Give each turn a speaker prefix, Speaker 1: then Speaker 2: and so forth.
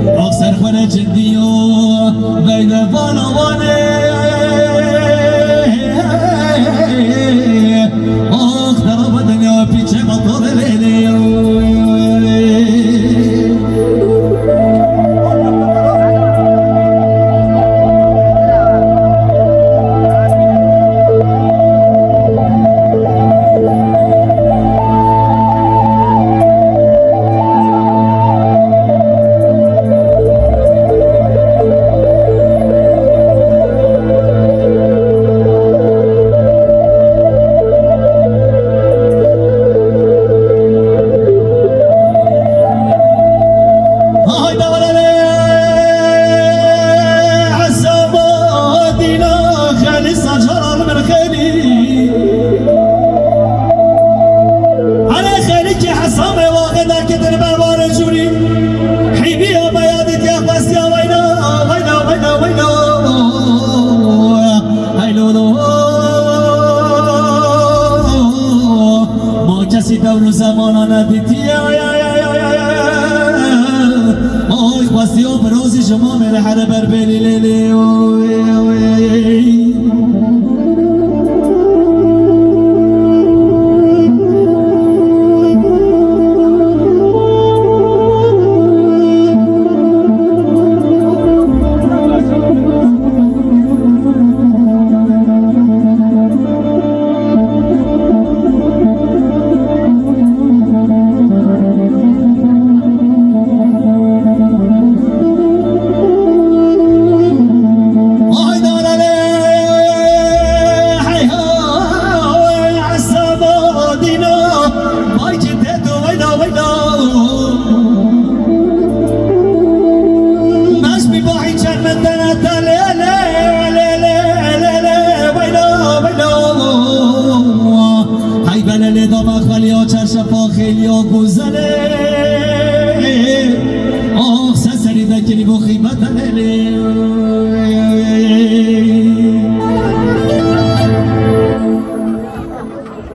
Speaker 1: اکثر خونه جدی و بین بالوانه آخ در بدن پیچه مطور لیلی دور زمانا ندیدی آی خواستی و بروزی شما میره حره بر بلی لیلی شفا خیلی ها گذره آخ سسری دکری با خیبت لیلی